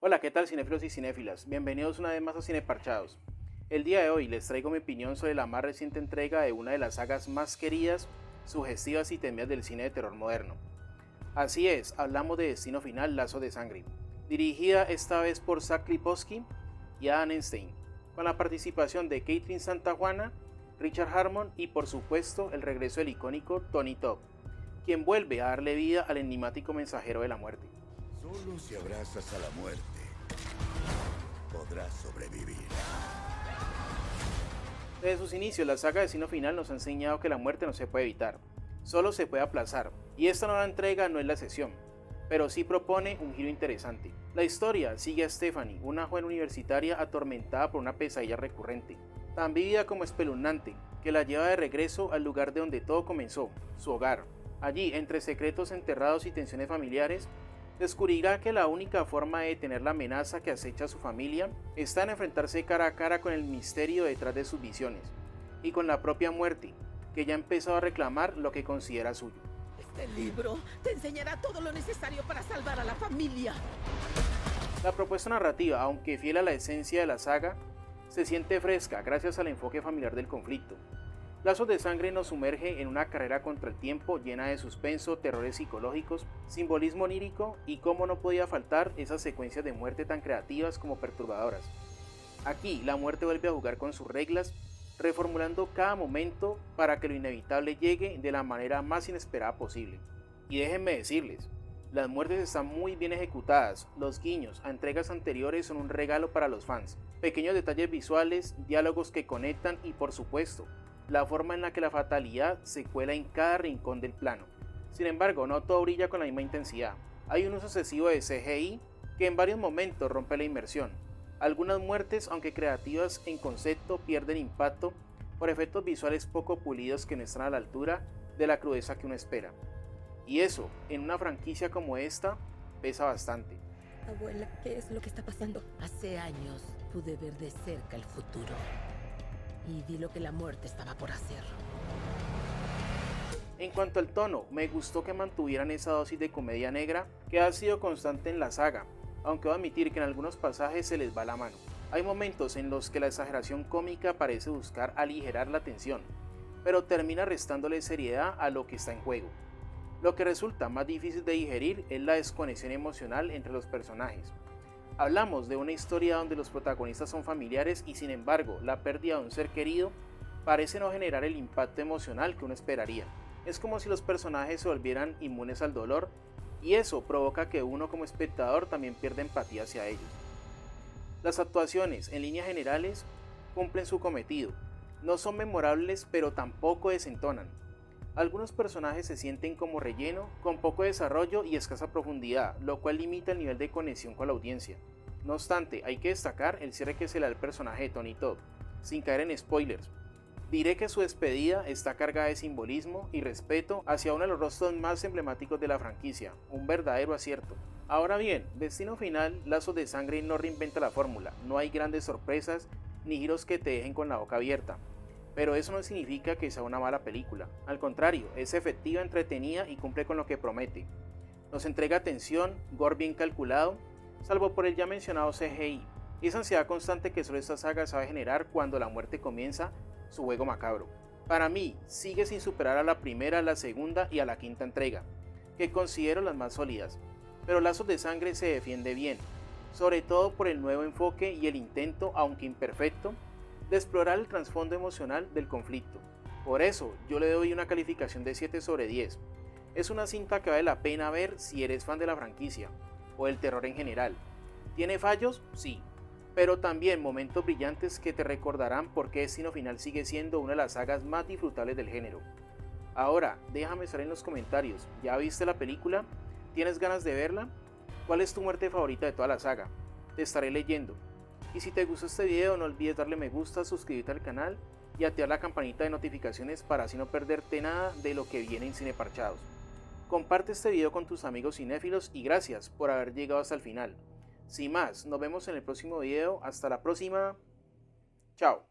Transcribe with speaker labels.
Speaker 1: Hola, ¿qué tal cinéfilos y cinéfilas? Bienvenidos una vez más a Cine Parchados. El día de hoy les traigo mi opinión sobre la más reciente entrega de una de las sagas más queridas, sugestivas y temidas del cine de terror moderno. Así es, hablamos de Destino Final, Lazo de Sangre, dirigida esta vez por Zach Lipovsky y Adam Enstein, con la participación de Catherine Santajuana, Richard Harmon y por supuesto el regreso del icónico Tony Todd, quien vuelve a darle vida al enigmático mensajero de la muerte.
Speaker 2: Solo si abrazas a la muerte, podrás sobrevivir.
Speaker 1: Desde sus inicios, la saga Destino Final nos ha enseñado que la muerte no se puede evitar, solo se puede aplazar, y esta nueva entrega no es la excepción, pero sí propone un giro interesante. La historia sigue a Stephanie, una joven universitaria atormentada por una pesadilla recurrente, tan vívida como espeluznante, que la lleva de regreso al lugar de donde todo comenzó, su hogar. Allí, entre secretos enterrados y tensiones familiares, descubrirá que la única forma de detener la amenaza que acecha a su familia está en enfrentarse cara a cara con el misterio detrás de sus visiones y con la propia muerte, que ya ha empezado a reclamar lo que considera suyo.
Speaker 3: Este libro te enseñará todo lo necesario para salvar a la familia.
Speaker 1: La propuesta narrativa, aunque fiel a la esencia de la saga, se siente fresca gracias al enfoque familiar del conflicto. Lazos de Sangre nos sumerge en una carrera contra el tiempo llena de suspenso, terrores psicológicos, simbolismo onírico y cómo no podía faltar esas secuencias de muerte tan creativas como perturbadoras. Aquí la muerte vuelve a jugar con sus reglas, reformulando cada momento para que lo inevitable llegue de la manera más inesperada posible. Y déjenme decirles, las muertes están muy bien ejecutadas, los guiños a entregas anteriores son un regalo para los fans, pequeños detalles visuales, diálogos que conectan y por supuesto, la forma en la que la fatalidad se cuela en cada rincón del plano. Sin embargo, no todo brilla con la misma intensidad. Hay un uso excesivo de CGI que en varios momentos rompe la inmersión. Algunas muertes, aunque creativas en concepto, pierden impacto por efectos visuales poco pulidos que no están a la altura de la crudeza que uno espera. Y eso, en una franquicia como esta, pesa bastante.
Speaker 3: Abuela, ¿qué es lo que está pasando? Hace años pude ver de cerca el futuro y vi lo que la muerte estaba por hacer.
Speaker 1: En cuanto al tono, me gustó que mantuvieran esa dosis de comedia negra que ha sido constante en la saga, aunque debo admitir que en algunos pasajes se les va la mano. Hay momentos en los que la exageración cómica parece buscar aligerar la tensión, pero termina restándole seriedad a lo que está en juego. Lo que resulta más difícil de digerir es la desconexión emocional entre los personajes. Hablamos de una historia donde los protagonistas son familiares y sin embargo la pérdida de un ser querido parece no generar el impacto emocional que uno esperaría. Es como si los personajes se volvieran inmunes al dolor y eso provoca que uno como espectador también pierda empatía hacia ellos. Las actuaciones, en líneas generales, cumplen su cometido. No son memorables pero tampoco desentonan. Algunos personajes se sienten como relleno, con poco desarrollo y escasa profundidad, lo cual limita el nivel de conexión con la audiencia. No obstante, hay que destacar el cierre que se le da al personaje de Tony Todd, sin caer en spoilers. Diré que su despedida está cargada de simbolismo y respeto hacia uno de los rostros más emblemáticos de la franquicia, un verdadero acierto. Ahora bien, Destino Final, Lazos de Sangre no reinventa la fórmula, no hay grandes sorpresas ni giros que te dejen con la boca abierta. Pero eso no significa que sea una mala película, al contrario, es efectiva, entretenida y cumple con lo que promete. Nos entrega tensión, gore bien calculado, salvo por el ya mencionado CGI, y esa ansiedad constante que solo esta saga sabe generar cuando la muerte comienza su juego macabro. Para mí, sigue sin superar a la primera, a la segunda y a la quinta entrega, que considero las más sólidas, pero Lazos de Sangre se defiende bien, sobre todo por el nuevo enfoque y el intento, aunque imperfecto, de explorar el trasfondo emocional del conflicto. Por eso, yo le doy una calificación de 7 sobre 10. Es una cinta que vale la pena ver si eres fan de la franquicia, o del terror en general. ¿Tiene fallos? Sí, pero también momentos brillantes que te recordarán por qué Destino Final sigue siendo una de las sagas más disfrutables del género. Ahora, déjame saber en los comentarios, ¿ya viste la película? ¿Tienes ganas de verla? ¿Cuál es tu muerte favorita de toda la saga? Te estaré leyendo. Y si te gustó este video no olvides darle me gusta, suscribirte al canal y activar la campanita de notificaciones para así no perderte nada de lo que viene en Cine Parchados. Comparte este video con tus amigos cinéfilos y gracias por haber llegado hasta el final. Sin más, nos vemos en el próximo video, hasta la próxima, chao.